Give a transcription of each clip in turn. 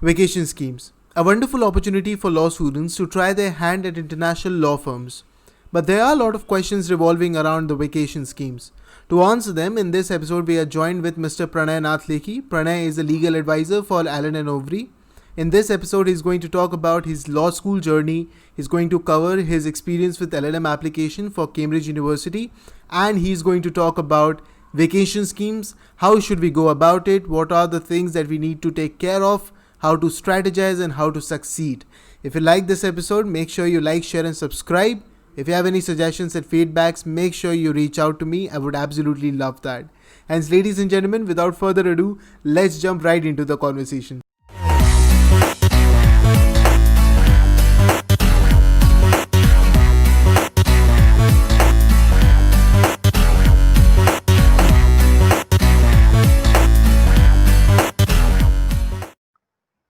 Vacation schemes. A wonderful opportunity for law students to try their hand at international law firms. But there are a lot of questions revolving around the vacation schemes. To answer them, in this episode, we are joined with Mr. Pranay Lekhi. Pranay is a legal advisor for Allen Overy. In this episode, he's going to talk about his law school journey. He's going to cover his experience with LLM application for Cambridge University, and he's going to talk about vacation schemes. How should we go about it? What are the things that we need to take care of? How to strategize and how to succeed. If you like this episode, make sure you like, share and subscribe. If you have any suggestions and feedbacks, make sure you reach out to me. I would absolutely love that. And ladies and gentlemen, without further ado, let's jump right into the conversation.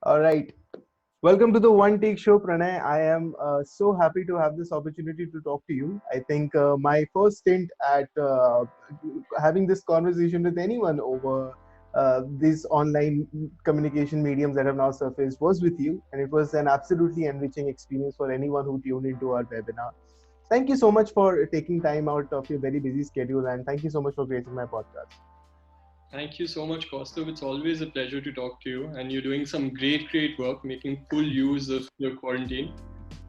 All right. Welcome to the One Take Show, Pranay. I am so happy to have this opportunity to talk to you. I think my first stint at having this conversation with anyone over these online communication mediums that have now surfaced was with you. And it was an absolutely enriching experience for anyone who tuned into our webinar. Thank you so much for taking time out of your very busy schedule. And thank you so much for creating my podcast. Thank you so much, Kaustubh. It's always a pleasure to talk to you, and you're doing some great work, making full use of your quarantine.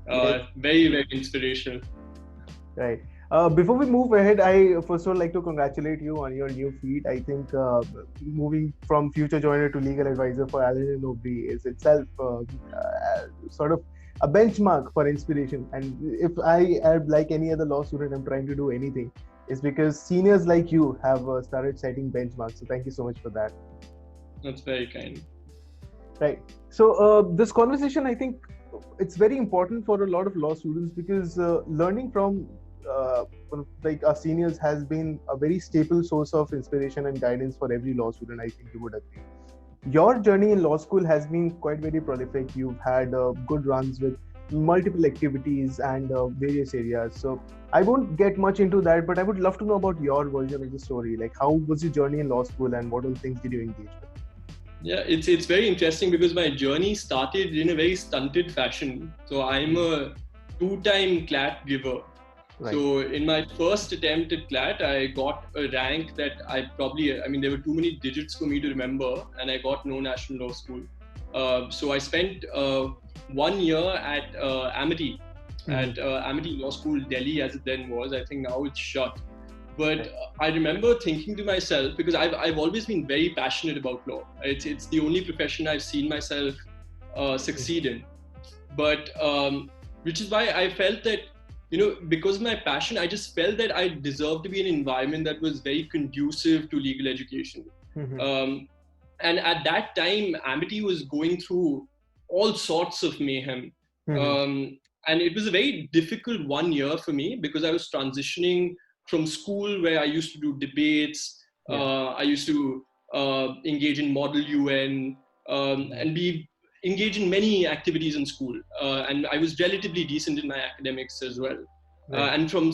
Very, very inspirational. Right. Before we move ahead, I first of all like to congratulate you on your new feat. I think moving from future joiner to legal advisor for Allen Overy is itself sort of a benchmark for inspiration. And if I am like any other law student, I'm trying to do anything, it's because seniors like you have started setting benchmarks. So thank you so much for that. That's very kind. Right. So this conversation, I think it's very important for a lot of law students because learning from like our seniors has been a very staple source of inspiration and guidance for every law student. I think you would agree. Your journey in law school has been quite very prolific. You've had good runs with multiple activities and various areas. So I won't get much into that, but I would love to know about your version of the story. Like, how was your journey in law school and what all things did you engage with? Yeah, it's very interesting because my journey started in a very stunted fashion. So I'm a two-time CLAT giver. Right. So in my first attempt at CLAT, I got a rank that there were too many digits for me to remember, and I got no national law school. So I spent 1 year at Amity, at Amity Law School, Delhi, as it then was. I think now it's shut. But I remember thinking to myself, because I've always been very passionate about law. It's the only profession I've seen myself succeed in. But which is why I felt that, because of my passion, I just felt that I deserved to be in an environment that was very conducive to legal education. And at that time, Amity was going through all sorts of mayhem. And it was a very difficult 1 year for me because I was transitioning from school where I used to do debates. I used to engage in Model UN and be engaged in many activities in school. And I was relatively decent in my academics as well. And from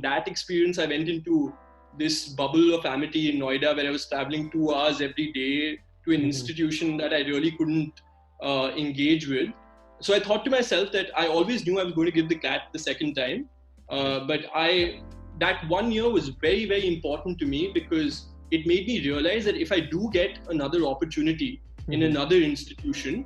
that experience, I went into this bubble of Amity in Noida where I was traveling 2 hours every day to an institution that I really couldn't engage with. So I thought to myself that I always knew I was going to give the CLAT the second time. But that 1 year was very, very important to me because it made me realize that if I do get another opportunity in another institution,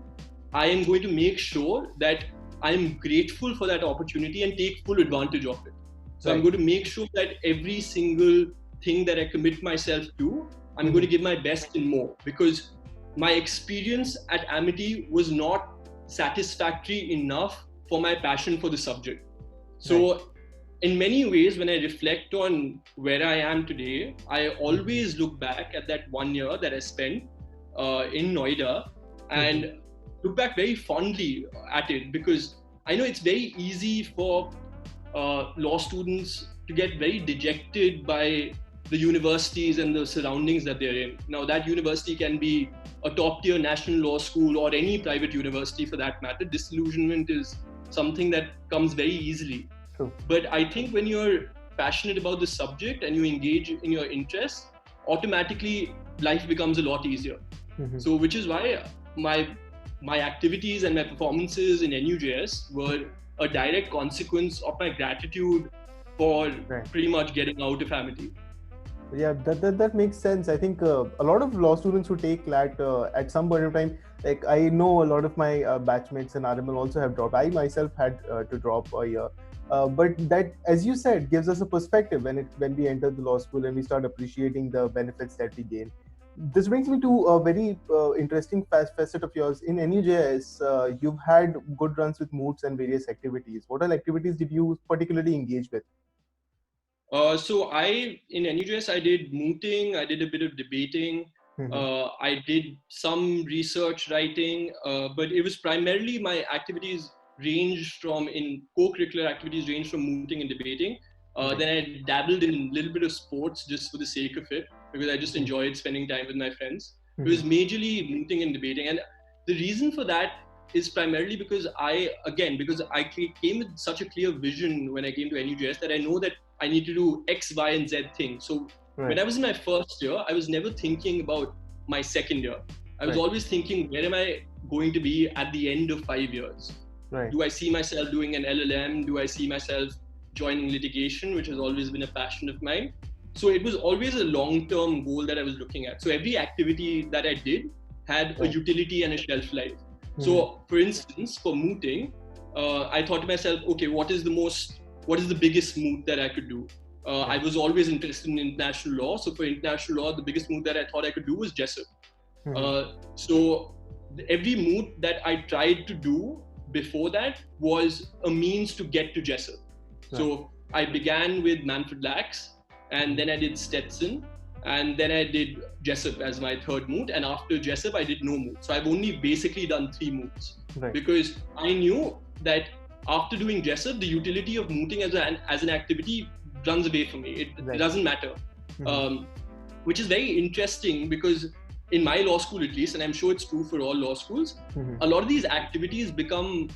I am going to make sure that I'm grateful for that opportunity and take full advantage of it. So I'm going to make sure that every single thing that I commit myself to, I'm going to give my best and more, because my experience at Amity was not satisfactory enough for my passion for the subject. So in many ways, when I reflect on where I am today, I always look back at that 1 year that I spent in Noida and look back very fondly at it, because I know it's very easy for law students to get very dejected by the universities and the surroundings that they're in. Now, that university can be a top-tier national law school or any private university for that matter. Disillusionment is something that comes very easily. True. But I think when you're passionate about the subject and you engage in your interests, automatically life becomes a lot easier. So which is why my my activities and my performances in NUJS were a direct consequence of my gratitude for pretty much getting out of Amity. Yeah, that makes sense. I think a lot of law students who take CLAT at some point of time, like I know a lot of my batchmates in RML also have dropped. I myself had to drop a year. But that, as you said, gives us a perspective when we enter the law school and we start appreciating the benefits that we gain. This brings me to a very interesting facet of yours. In NUJS, you've had good runs with moots and various activities. What all activities did you particularly engage with? So in NUJS, I did mooting, I did a bit of debating, I did some research writing, but it was primarily my activities in co-curricular activities ranged from mooting and debating. Then I dabbled in a little bit of sports just for the sake of it, because I just enjoyed spending time with my friends. It was majorly mooting and debating. And the reason for that is primarily because I came with such a clear vision when I came to NUJS that I know that I need to do X, Y, and Z things. So when I was in my first year, I was never thinking about my second year. I was always thinking, where am I going to be at the end of 5 years? Do I see myself doing an LLM? Do I see myself joining litigation, which has always been a passion of mine? So it was always a long-term goal that I was looking at. So every activity that I did had a utility and a shelf life. So for instance, for mooting, I thought to myself, okay, what is the biggest moot that I could do? I was always interested in international law. So for international law, the biggest moot that I thought I could do was Jessup. So every moot that I tried to do before that was a means to get to Jessup. So I began with Manfred Lachs, and then I did Stetson, and then I did Jessup as my third moot, and after Jessup I did no moot. So I've only basically done 3 moots, because I knew that after doing Jessup, the utility of mooting as an activity runs away from me. It doesn't matter, which is very interesting, because in my law school at least, and I'm sure it's true for all law schools, a lot of these activities become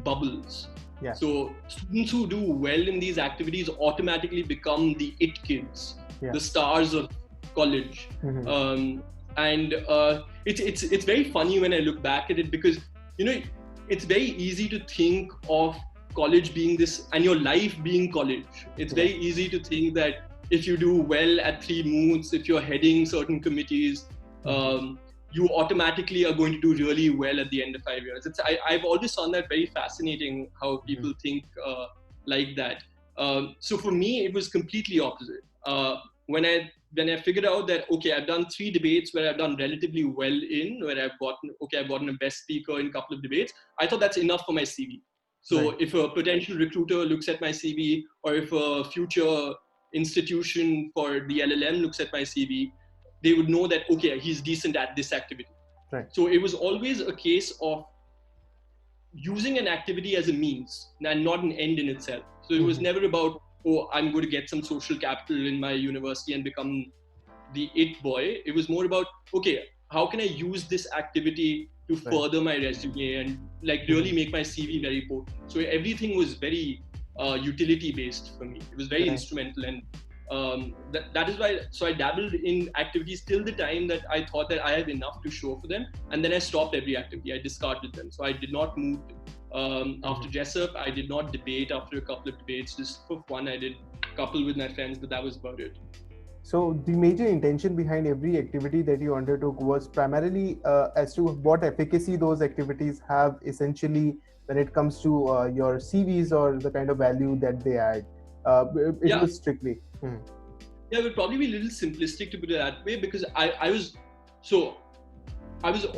bubbles. So students who do well in these activities automatically become the it kids, the stars of college. And it's very funny when I look back at it, because it's very easy to think of college being this, and your life being college. It's very easy to think that if you do well at 3 moots, if you're heading certain committees, you automatically are going to do really well at the end of 5 years. I've always found that very fascinating, how people think like that. So for me, it was completely opposite. When I figured out that, okay, I've done 3 debates where I've done relatively well where I've gotten a best speaker in a couple of debates, I thought that's enough for my CV. So if a potential recruiter looks at my CV, or if a future institution for the LLM looks at my CV, they would know that, okay, he's decent at this activity. So it was always a case of using an activity as a means and not an end in itself. So it was never about, oh, I'm going to get some social capital in my university and become the it boy. It was more about, okay, how can I use this activity to further my resume and really make my CV very potent? So everything was very utility based for me. It was very instrumental, and that is why. So I dabbled in activities till the time that I thought that I had enough to show for them, and then I stopped every activity. I discarded them. So I did not move after Jessup. I did not debate after a couple of debates. Just for fun, I did a couple with my friends, but that was about it. So the major intention behind every activity that you undertook was primarily as to what efficacy those activities have, essentially, when it comes to your CVs or the kind of value that they add. It was strictly. Yeah, it would probably be a little simplistic to put it that way, because I was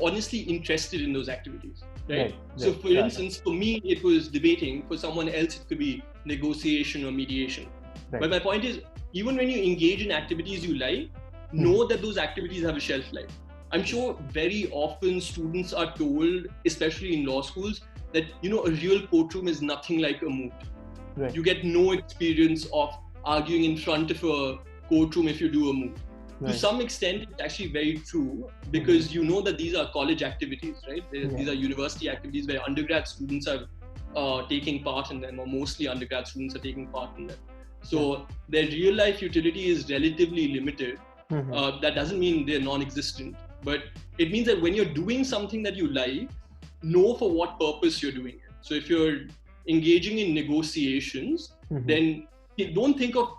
honestly interested in those activities, right? So for instance, for me, it was debating. For someone else, it could be negotiation or mediation. But my point is, even when you engage in activities you like, know that those activities have a shelf life. I'm sure very often students are told, especially in law schools, that a real courtroom is nothing like a moot. You get no experience of arguing in front of a courtroom if you do a moot. To some extent, it's actually very true, because you know that these are college activities, right? These are university activities where undergrad students are taking part in them, or mostly undergrad students are taking part in them. So their real life utility is relatively limited. That doesn't mean they're non-existent, but it means that when you're doing something that you like, know for what purpose you're doing it. So if you're engaging in negotiations, then don't think of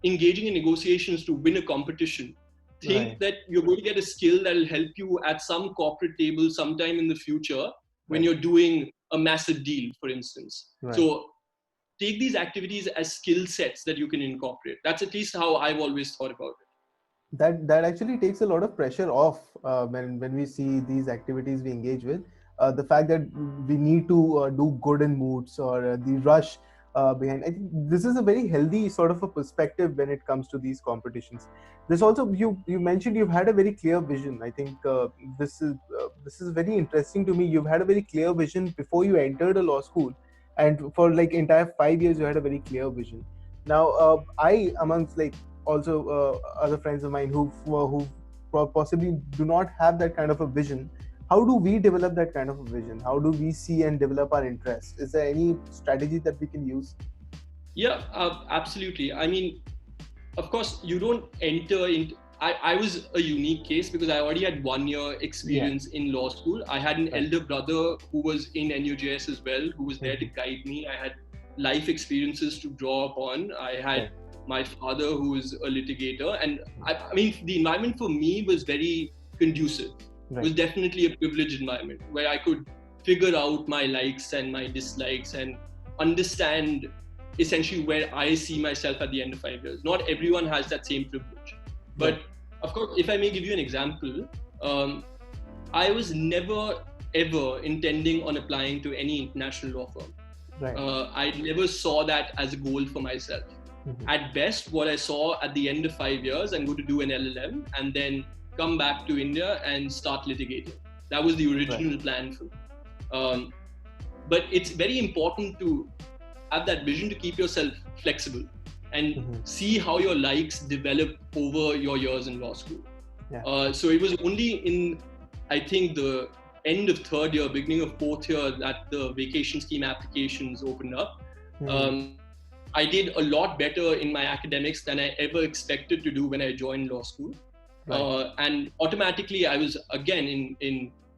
engaging in negotiations to win a competition. Think that you're going to get a skill that will help you at some corporate table sometime in the future when you're doing a massive deal, for instance. So take these activities as skill sets that you can incorporate. That's at least how I've always thought about it. That actually takes a lot of pressure off when we see these activities we engage with. The fact that we need to do good in moods or the rush behind. I think this is a very healthy sort of a perspective when it comes to these competitions. This also, you mentioned you've had a very clear vision. I think this is very interesting to me. You've had a very clear vision before you entered a law school, and for like entire 5 years you had a very clear vision. Now I, amongst like also other friends of mine who possibly do not have that kind of a vision, how do we develop that kind of a vision? How do we see and develop our interest? Is there any strategy that we can use? Yeah, absolutely. I mean, of course, you don't enter in. I was a unique case because I already had 1 year experience in law school. I had an elder brother who was in NUJS as well, who was there to guide me. I had life experiences to draw upon. I had my father who is a litigator. And I mean, the environment for me was very conducive. It was definitely a privileged environment where I could figure out my likes and my dislikes and understand essentially where I see myself at the end of 5 years. Not everyone has that same privilege. But of course, if I may give you an example, I was never ever intending on applying to any international law firm. I never saw that as a goal for myself. At best, what I saw at the end of 5 years, I'm going to do an LLM and then come back to India and start litigating. That was the original plan for me. But it's very important to have that vision to keep yourself flexible and see how your likes develop over your years in law school. So it was only in, I think, the end of third year, beginning of fourth year that the vacation scheme applications opened up. I did a lot better in my academics than I ever expected to do when I joined law school. And automatically I was again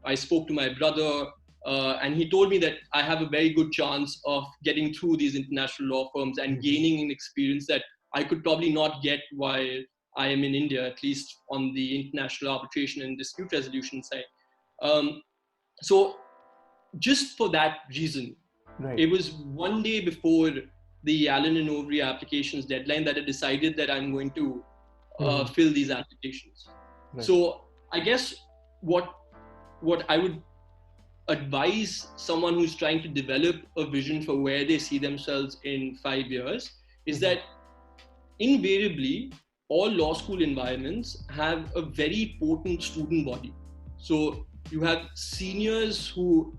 I spoke to my brother and he told me that I have a very good chance of getting through these international law firms and gaining an experience that I could probably not get while I am in India, at least on the international arbitration and dispute resolution side. So just for that reason, it was one day before the Allen and Overy applications deadline that I decided that I'm going to fill these applications. So I guess what I would advise someone who's trying to develop a vision for where they see themselves in 5 years is that invariably all law school environments have a very potent student body. So you have seniors who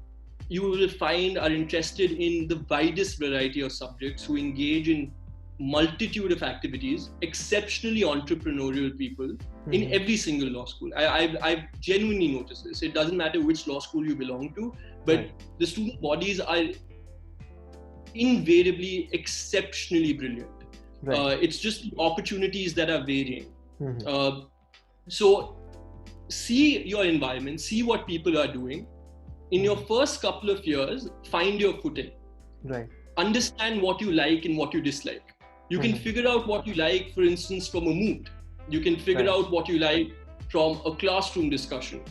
you will find are interested in the widest variety of subjects, who engage in multitude of activities, exceptionally entrepreneurial people in every single law school. I've genuinely noticed this. It doesn't matter which law school you belong to, but the student bodies are invariably exceptionally brilliant. It's just opportunities that are varying. So see your environment, see what people are doing. In your first couple of years, find your footing. Understand what you like and what you dislike. You can figure out what you like, for instance, from a mood. You can figure out what you like from a classroom discussion.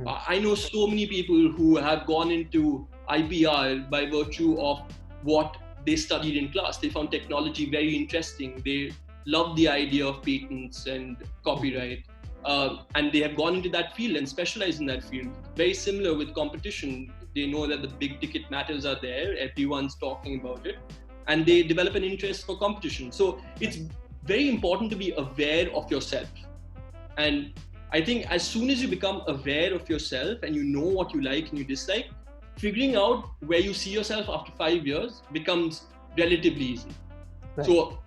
I know so many people who have gone into IPR by virtue of what they studied in class. They found technology very interesting. They loved the idea of patents and copyright. And they have gone into that field and specialized in that field. Very similar with competition. They know that the big ticket matters are there. Everyone's talking about it. And they develop an interest for competition. So it's very important to be aware of yourself. And I think as soon as you become aware of yourself and you know what you like and you dislike, figuring out where you see yourself after 5 years becomes relatively easy. So,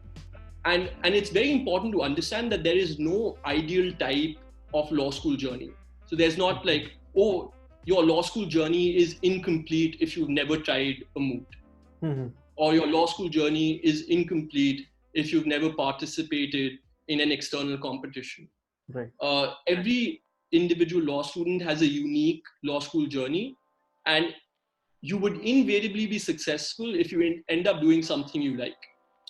and it's very important to understand that there is no ideal type of law school journey. So there's not like, oh, your law school journey is incomplete if you've never tried a moot. Or your law school journey is incomplete if you've never participated in an external competition. Every individual law student has a unique law school journey, and you would invariably be successful if you end up doing something you like.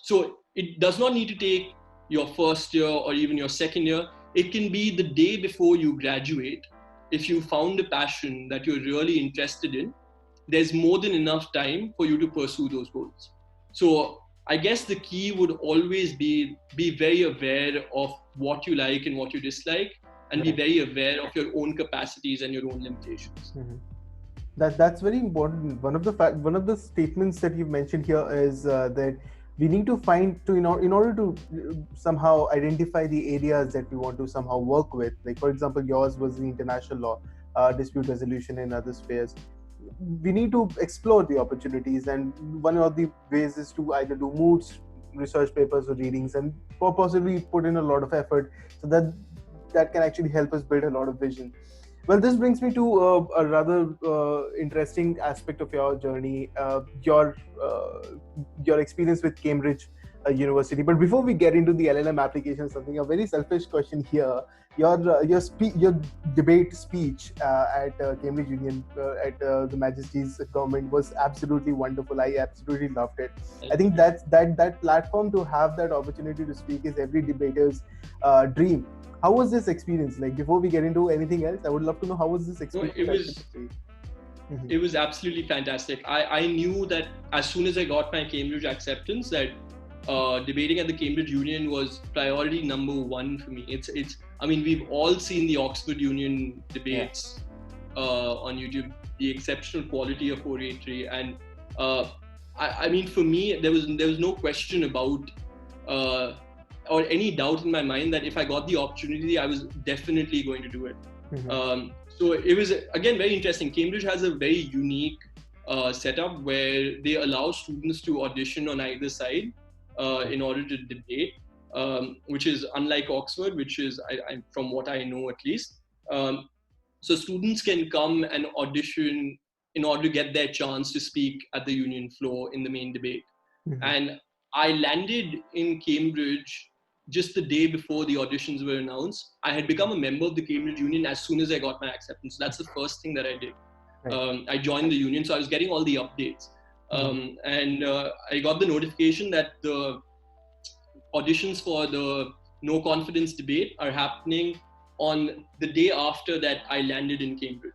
So it does not need to take your first year or even your second year. It can be the day before you graduate. If you found a passion that you're really interested in, there's more than enough time for you to pursue those goals. So I guess the key would always be very aware of what you like and what you dislike, and be very aware of your own capacities and your own limitations. Mm-hmm. That's very important. One of the statements that you've mentioned here is that we need to in order to somehow identify the areas that we want to somehow work with. Like, for example, yours was the international law, dispute resolution and other spheres. We need to explore the opportunities, and one of the ways is to either do moots, research papers, or readings, and possibly put in a lot of effort, so that can actually help us build a lot of vision. Well, this brings me to a rather interesting aspect of your journey, your experience with Cambridge University. But before we get into the LLM application, something a very selfish question here. Your debate speech at Cambridge Union at the Majesty's government was absolutely wonderful. I absolutely loved it. I think that platform to have that opportunity to speak is every debater's dream. How was this experience? Like, before we get into anything else, I would love to know how was this experience? It was absolutely fantastic. I knew that as soon as I got my Cambridge acceptance, that debating at the Cambridge Union was priority number one for me. I mean, we've all seen the Oxford Union debates on YouTube, the exceptional quality of oratory, and I mean, for me, there was no question about or any doubt in my mind that if I got the opportunity, I was definitely going to do it. So it was, again, very interesting. Cambridge has a very unique setup where they allow students to audition on either side in order to debate, which is unlike Oxford, which is, from what I know at least. So students can come and audition in order to get their chance to speak at the union floor in the main debate. And I landed in Cambridge just the day before the auditions were announced. I had become a member of the Cambridge Union as soon as I got my acceptance. That's the first thing that I did. I joined the union, so I was getting all the updates. And I got the notification that the auditions for the no confidence debate are happening on the day after that I landed in Cambridge.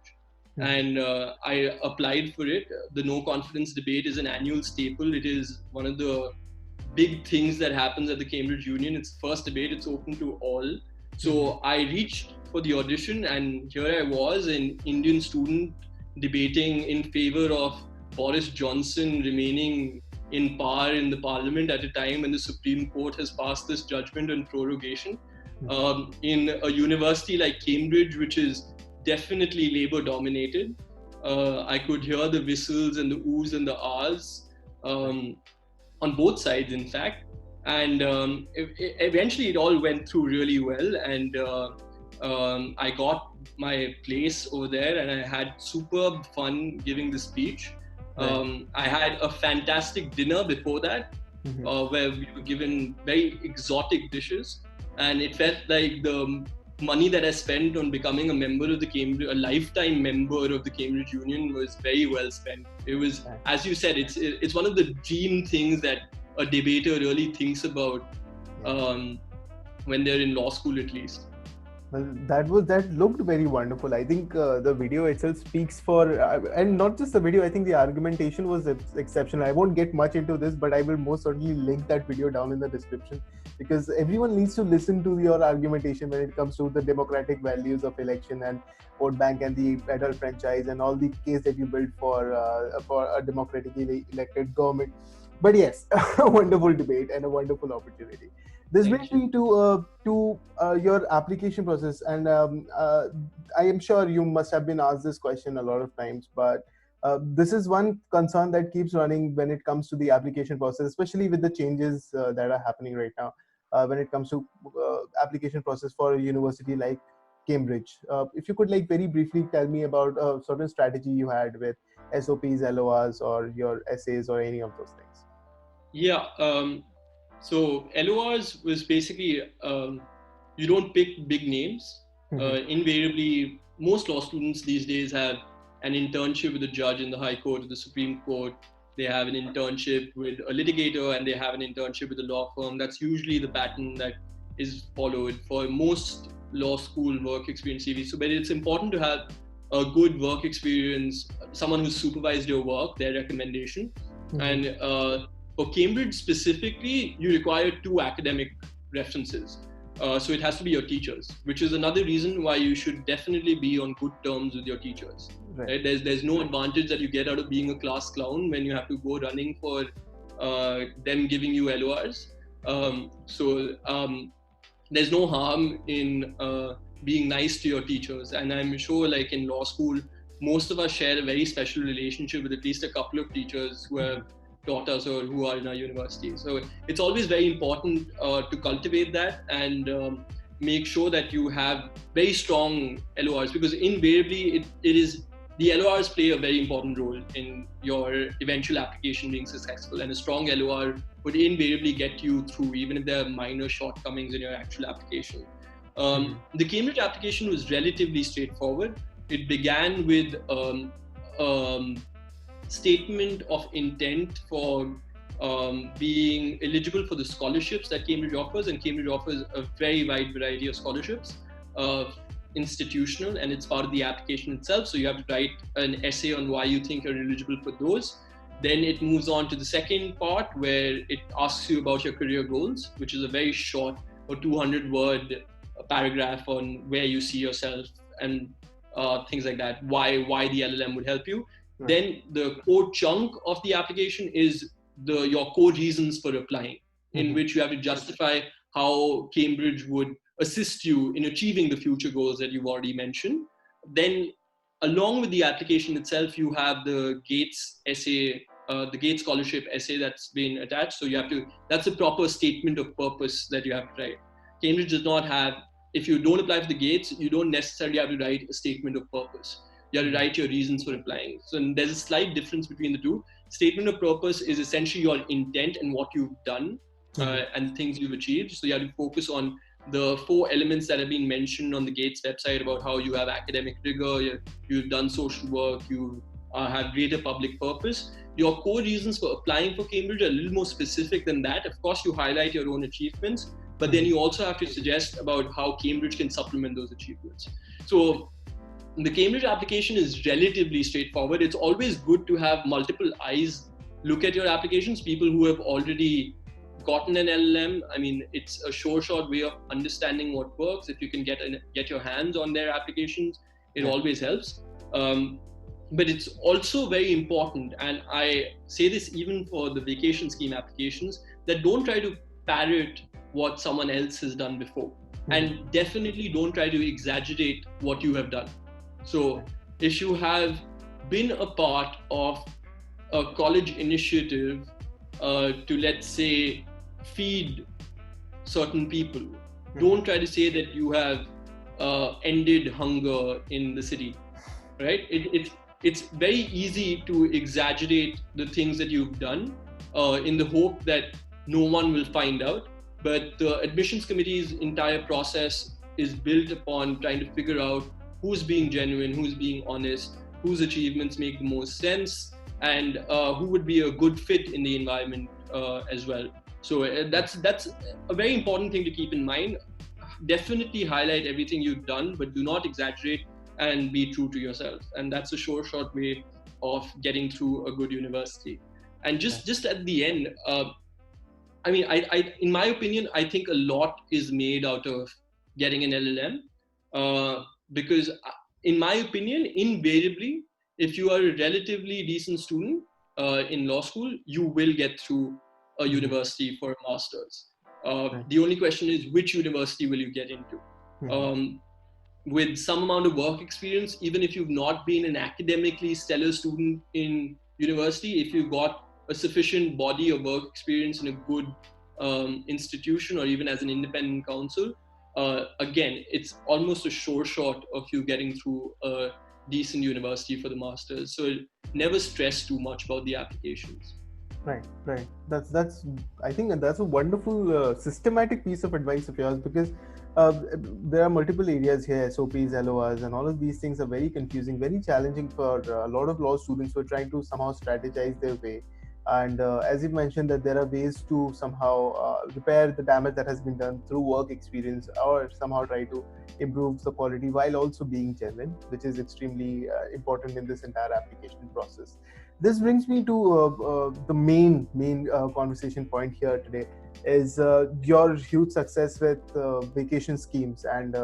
And I applied for it. The no confidence debate is an annual staple. It is one of the big things that happens at the Cambridge Union. It's the first debate, it's open to all. So I reached for the audition, and here I was, an Indian student debating in favor of Boris Johnson remaining in power in the parliament at a time when the Supreme Court has passed this judgment on prorogation. In a university like Cambridge, which is definitely Labour dominated, I could hear the whistles and the oohs and the ahs on both sides, in fact. And eventually it all went through really well, and I got my place over there, and I had superb fun giving the speech. I had a fantastic dinner before that, where we were given very exotic dishes, and it felt like the money that I spent on becoming a lifetime member of the Cambridge Union was very well spent. It was, as you said, it's one of the dream things that a debater really thinks about when they're in law school, at least. Well, that looked very wonderful. I think the video itself speaks for, and not just the video, I think the argumentation was exceptional. I won't get much into this, but I will most certainly link that video down in the description, because everyone needs to listen to your argumentation when it comes to the democratic values of election and vote bank and the adult franchise and all the case that you built for a democratically elected government. But yes, a wonderful debate and a wonderful opportunity. This brings me to your application process, and I am sure you must have been asked this question a lot of times, but this is one concern that keeps running when it comes to the application process, especially with the changes that are happening right now when it comes to application process for a university like Cambridge. If you could very briefly tell me about a certain strategy you had with SOPs, LORs, or your essays, or any of those things. Yeah. So LORs was basically, you don't pick big names. Invariably, most law students these days have an internship with a judge in the High Court or the Supreme Court. They have an internship with a litigator, and they have an internship with a law firm. That's usually the pattern that is followed for most law school work experience CVs. So, but it's important to have a good work experience, someone who's supervised your work, their recommendation. And for Cambridge specifically, you require 2 academic references. So it has to be your teachers, which is another reason why you should definitely be on good terms with your teachers. Right? There's no advantage that you get out of being a class clown when you have to go running for them giving you LORs. There's no harm in being nice to your teachers. And I'm sure like in law school, most of us share a very special relationship with at least a couple of teachers who have taught us or who are in our university. So it's always very important to cultivate that and make sure that you have very strong LORs, because invariably it is the LORs play a very important role in your eventual application being successful, and a strong LOR would invariably get you through even if there are minor shortcomings in your actual application. The Cambridge application was relatively straightforward. It began with statement of intent for being eligible for the scholarships that Cambridge offers, and Cambridge offers a very wide variety of scholarships, institutional, and it's part of the application itself. So you have to write an essay on why you think you're eligible for those. Then it moves on to the second part where it asks you about your career goals, which is a very short or 200-word paragraph on where you see yourself and things like that, why the LLM would help you. Right. Then the core chunk of the application is your core reasons for applying, in which you have to justify how Cambridge would assist you in achieving the future goals that you've already mentioned. Then along with the application itself, you have the Gates essay, the Gates scholarship essay that's been attached. So that's a proper statement of purpose that you have to write. Cambridge does not have, if you don't apply for the Gates, you don't necessarily have to write a statement of purpose. You have to write your reasons for applying. So there's a slight difference between the two. Statement of purpose is essentially your intent and what you've done and things you've achieved. So you have to focus on the 4 elements that have been mentioned on the Gates website about how you have academic rigor, you've done social work, you have greater public purpose. Your core reasons for applying for Cambridge are a little more specific than that. Of course, you highlight your own achievements, but then you also have to suggest about how Cambridge can supplement those achievements. So the Cambridge application is relatively straightforward. It's always good to have multiple eyes look at your applications, people who have already gotten an LLM. I mean, it's a short way of understanding what works. If you can get your hands on their applications, it always helps. But it's also very important, and I say this even for the vacation scheme applications, that don't try to parrot what someone else has done before. And definitely don't try to exaggerate what you have done. So if you have been a part of a college initiative to, let's say, feed certain people, don't try to say that you have ended hunger in the city, right? It's very easy to exaggerate the things that you've done in the hope that no one will find out. But the admissions committee's entire process is built upon trying to figure out who's being genuine, who's being honest, whose achievements make the most sense, and who would be a good fit in the environment as well. So that's a very important thing to keep in mind. Definitely highlight everything you've done, but do not exaggerate and be true to yourself. And that's a short way of getting through a good university. And just at the end, I mean, I in my opinion, I think a lot is made out of getting an LLM because in my opinion, invariably, if you are a relatively decent student in law school, you will get through a university for a master's. The only question is, which university will you get into? With some amount of work experience, even if you've not been an academically stellar student in university, if you've got a sufficient body of work experience in a good institution or even as an independent counsel, again, it's almost a sure shot of you getting through a decent university for the master's. So never stress too much about the applications. Right. That's I think that's a wonderful systematic piece of advice of yours, because there are multiple areas here, SOPs, LORs, and all of these things are very confusing, very challenging for a lot of law students who are trying to somehow strategize their way. And as you mentioned, that there are ways to somehow repair the damage that has been done through work experience, or somehow try to improve the quality while also being genuine, which is extremely important in this entire application process. This brings me to the main conversation point here today, is your huge success with vacation schemes, and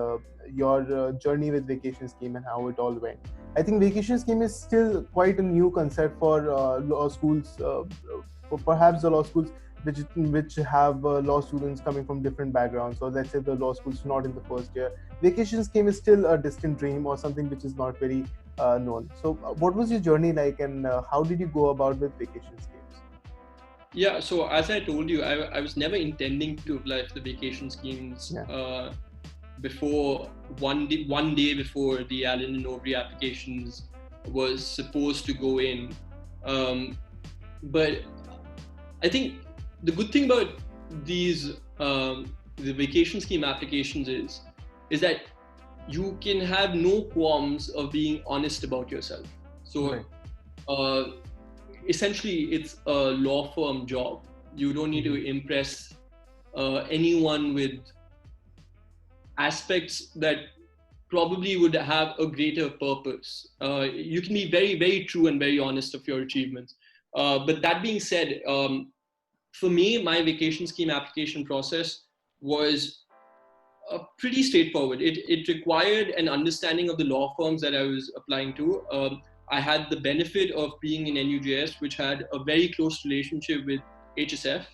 your journey with vacation scheme and how it all went. I think vacation scheme is still quite a new concept for law schools, for perhaps the law schools which have law students coming from different backgrounds. So let's say the law school's not in the first year. Vacation scheme is still a distant dream or something which is not very known. So what was your journey like, and how did you go about with vacation schemes? Yeah, so as I told you, I was never intending to apply for the vacation schemes before one day before the Allen Overy applications was supposed to go in. But I think the good thing about these the vacation scheme applications is that you can have no qualms of being honest about yourself. So essentially, it's a law firm job. You don't need to impress anyone with aspects that probably would have a greater purpose. You can be very, very true and very honest of your achievements. But that being said, for me, my vacation scheme application process was pretty straightforward. It required an understanding of the law firms that I was applying to. I had the benefit of being in NUJS, which had a very close relationship with HSF.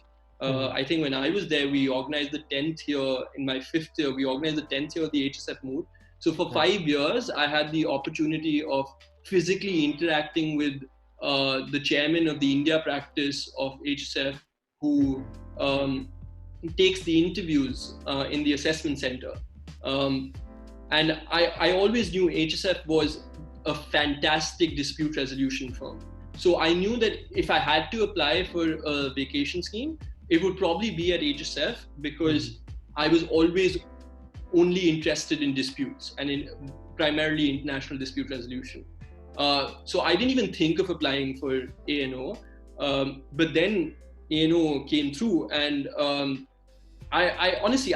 I think when I was there, we organized the 10th year. In my 5th year, we organized the 10th year of the HSF moot. So for 5 years, I had the opportunity of physically interacting with the chairman of the India practice of HSF, who takes the interviews in the assessment center. And I always knew HSF was a fantastic dispute resolution firm. So I knew that if I had to apply for a vacation scheme, it would probably be at HSF, because I was always only interested in disputes and in primarily international dispute resolution. So I didn't even think of applying for ANO, but then ANO came through, and I honestly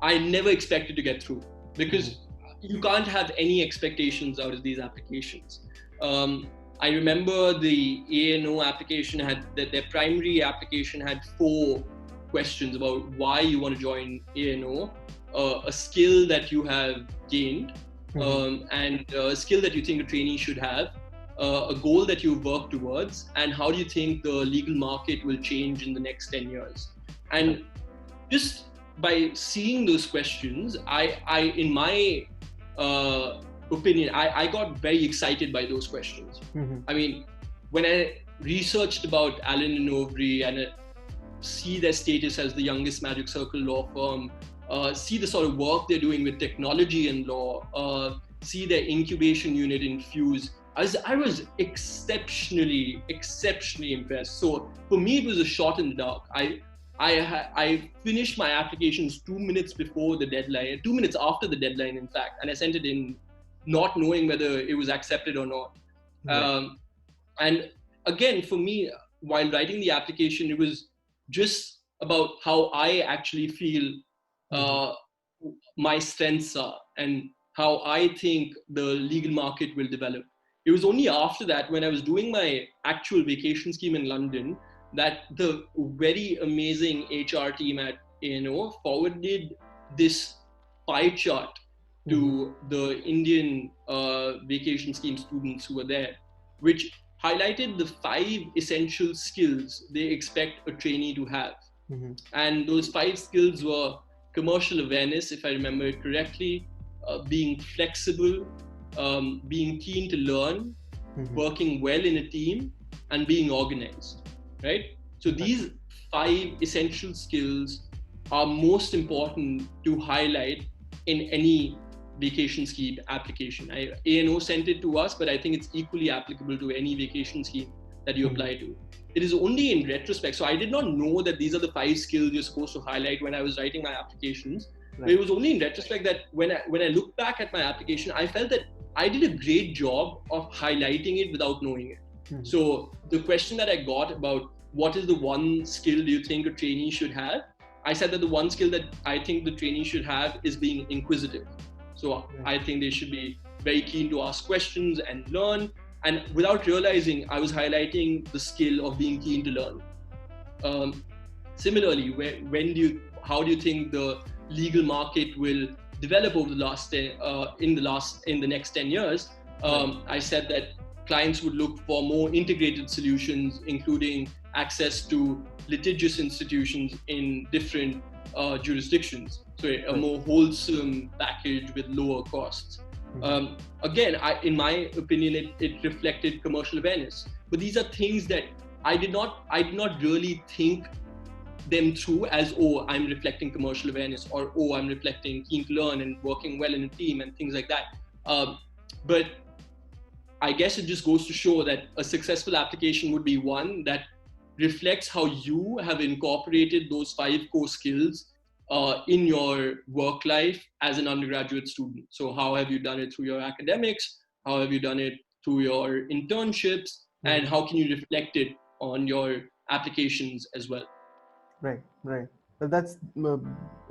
never expected to get through, because you can't have any expectations out of these applications. I remember the ANO application their primary application had 4 questions about why you want to join ANO, a skill that you have gained, and a skill that you think a trainee should have, a goal that you've worked towards, and how do you think the legal market will change in the next 10 years. And just by seeing those questions, I in my opinion, I got very excited by those questions. I mean, when I researched about Allen Overy and see their status as the youngest Magic Circle law firm, see the sort of work they're doing with technology and law, see their incubation unit in Fuse, I was exceptionally impressed. So for me, it was a shot in the dark. I finished my applications 2 minutes before the deadline, 2 minutes after the deadline, in fact, and I sent it in not knowing whether it was accepted or not. And again, for me, while writing the application, it was just about how I actually feel my strengths are and how I think the legal market will develop. It was only after that, when I was doing my actual vacation scheme in London, that the very amazing HR team at ANO forwarded this pie chart to the Indian vacation scheme students who were there, which highlighted the 5 essential skills they expect a trainee to have. And those 5 skills were commercial awareness, if I remember it correctly, being flexible, being keen to learn, working well in a team, and being organized, right? So these 5 essential skills are most important to highlight in any vacation scheme application. ANO sent it to us, but I think it's equally applicable to any vacation scheme that you apply to. It is only in retrospect. So I did not know that these are the 5 skills you're supposed to highlight when I was writing my applications. But it was only in retrospect that when I look back at my application, I felt that I did a great job of highlighting it without knowing it. So the question that I got about what is the one skill do you think a trainee should have? I said that the one skill that I think the trainee should have is being inquisitive. So I think they should be very keen to ask questions and learn. And without realizing, I was highlighting the skill of being keen to learn. Similarly, how do you think the legal market will develop over in the next 10 years? I said that clients would look for more integrated solutions, including access to litigious institutions in different jurisdictions. So a more wholesome package with lower costs. Again, in my opinion, it reflected commercial awareness. But these are things that I did not really think them through as, oh, I'm reflecting commercial awareness, or oh, I'm reflecting keen to learn and working well in a team and things like that. But I guess it just goes to show that a successful application would be one that reflects how you have incorporated those 5 core skills in your work life as an undergraduate student. So how have you done it through your academics? How have you done it through your internships? And how can you reflect it on your applications as well? Right. Well, that's,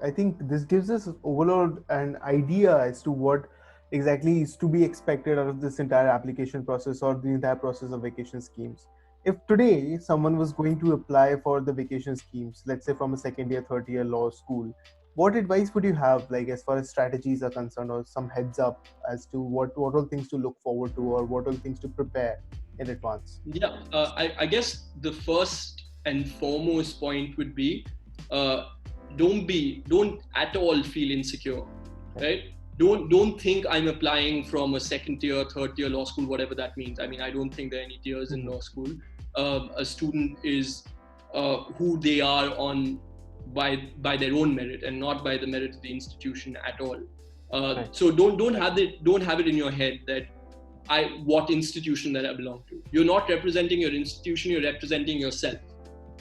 I think this gives us overall an idea as to what exactly is to be expected out of this entire application process or the entire process of vacation schemes. If today someone was going to apply for the vacation schemes, let's say from a second year, third year law school, what advice would you have, like as far as strategies are concerned, or some heads up as to what all things to look forward to, or what all things to prepare in advance? Yeah, I guess the first and foremost point would be don't at all feel insecure, right? Don't think I'm applying from a second tier, third tier law school, whatever that means. I mean, I don't think there are any tiers in law school. A student is who they are on by their own merit and not by the merit of the institution at all. So don't have it in your head that what institution that I belong to. You're not representing your institution, you're representing yourself,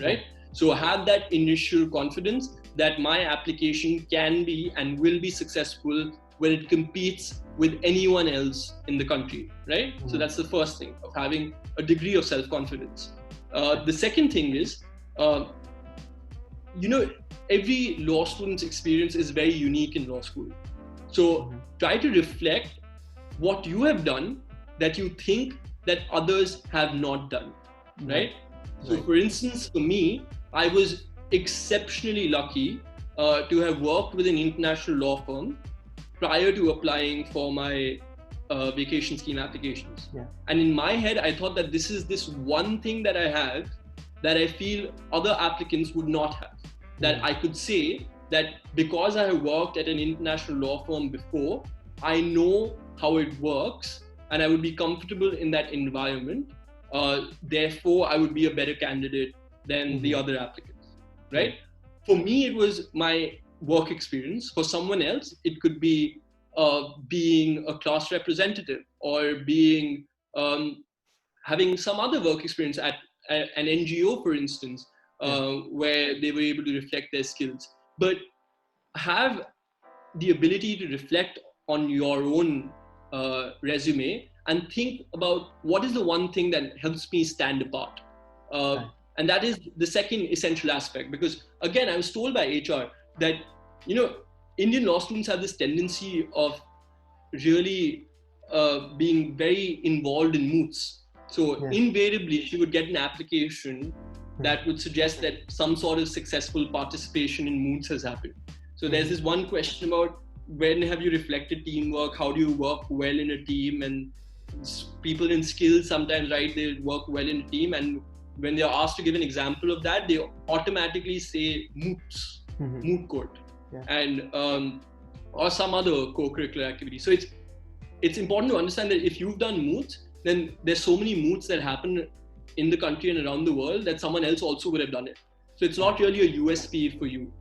right? So have that initial confidence that my application can be and will be successful when it competes with anyone else in the country, right? So that's the first thing, of having a degree of self-confidence. The second thing is, every law student's experience is very unique in law school. So try to reflect what you have done that you think that others have not done, right? So for instance, for me, I was exceptionally lucky to have worked with an international law firm prior to applying for my vacation scheme applications. And in my head, I thought that this is this one thing that I have that I feel other applicants would not have. That I could say that because I have worked at an international law firm before, I know how it works and I would be comfortable in that environment. Therefore, I would be a better candidate than the other applicants, right? For me, it was my work experience. For someone else, it could be being a class representative or being having some other work experience at an NGO, for instance, where they were able to reflect their skills. But have the ability to reflect on your own resume and think about what is the one thing that helps me stand apart. And that is the second essential aspect, because again, I was told by HR that, Indian law students have this tendency of really being very involved in moots. So invariably, she would get an application that would suggest that some sort of successful participation in moots has happened. So there's this one question about when have you reflected teamwork? How do you work well in a team? And people in skills sometimes, right, they work well in a team, and when they're asked to give an example of that, they automatically say moots, moot court, and or some other co-curricular activity. So it's important to understand that if you've done moots, then there's so many moots that happen in the country and around the world that someone else also would have done it. So it's not really a USP for you.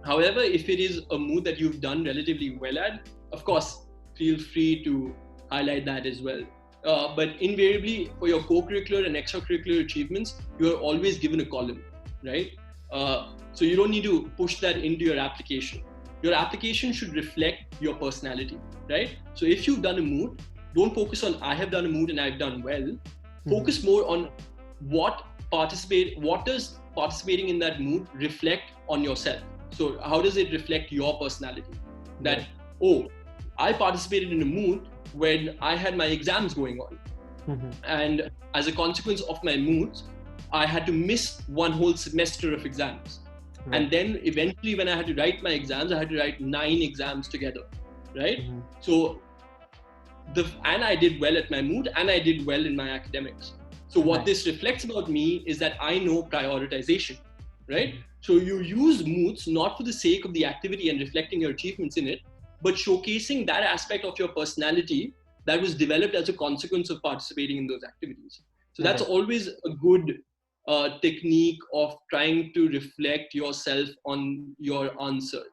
However, if it is a moot that you've done relatively well at, of course, feel free to highlight that as well. But invariably, for your co-curricular and extracurricular achievements, you are always given a column, right? So you don't need to push that into your application. your application should reflect your personality, right? So if you've done a mood, don't focus on I have done a mood and I've done well. Focus more on what does participating in that mood reflect on yourself. So how does it reflect your personality? That, oh, I participated in a mood when I had my exams going on. And as a consequence of my moods, I had to miss one whole semester of exams. And then eventually when I had to write my exams, I had to write 9 exams together, right? So and I did well at my mood and I did well in my academics. So what this reflects about me is that I know prioritization, right? So you use moods not for the sake of the activity and reflecting your achievements in it, but showcasing that aspect of your personality that was developed as a consequence of participating in those activities. So that's always a good technique of trying to reflect yourself on your answers.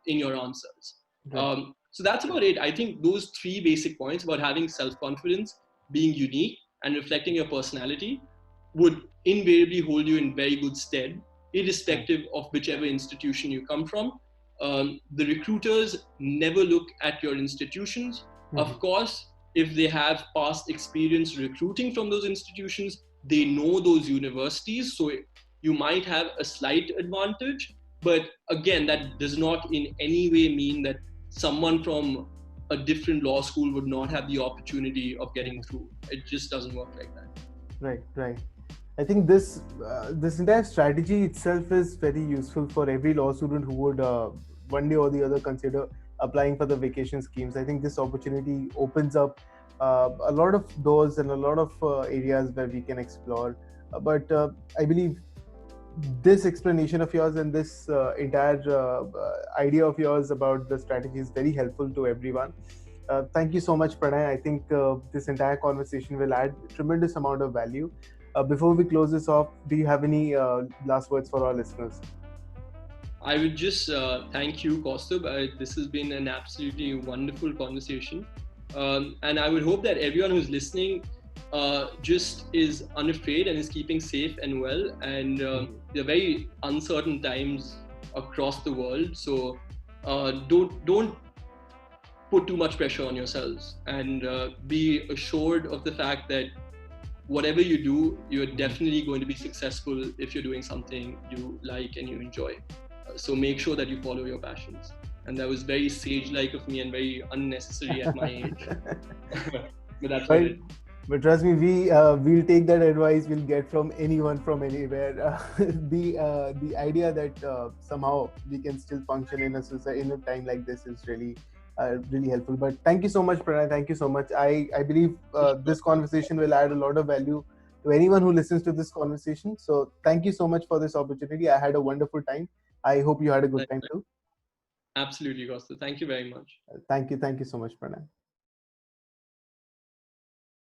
So that's about it. I think those 3 basic points about having self-confidence, being unique, and reflecting your personality would invariably hold you in very good stead, irrespective of whichever institution you come from. The recruiters never look at your institutions. Of course, if they have past experience recruiting from those institutions, they know those universities, so you might have a slight advantage. But again, that does not in any way mean that someone from a different law school would not have the opportunity of getting through. It just doesn't work like that. Right. I think this entire strategy itself is very useful for every law student who would one day or the other consider applying for the vacation schemes. I think this opportunity opens up a lot of doors and a lot of areas where we can explore. But I believe this explanation of yours and this entire idea of yours about the strategy is very helpful to everyone. Thank you so much, Pranay. I think this entire conversation will add a tremendous amount of value. Before we close this off, do you have any last words for our listeners? I would just thank you, Kaustubh. This has been an absolutely wonderful conversation. And I would hope that everyone who's listening just is unafraid and is keeping safe and well. And they're very uncertain times across the world. So don't put too much pressure on yourselves, and be assured of the fact that whatever you do, you're definitely going to be successful if you're doing something you like and you enjoy. So make sure that you follow your passions. And that was very sage-like of me and very unnecessary at my age. But that's what it is. But trust me, we'll take that advice we'll get from anyone from anywhere. The idea that somehow we can still function in a society in a time like this is really helpful. But thank you so much, Pranay. Thank you so much. I believe this conversation will add a lot of value to anyone who listens to this conversation. So thank you so much for this opportunity. I had a wonderful time. I hope you had a good time too. Absolutely, Kaustubh. Thank you very much. Thank you so much, Pranay.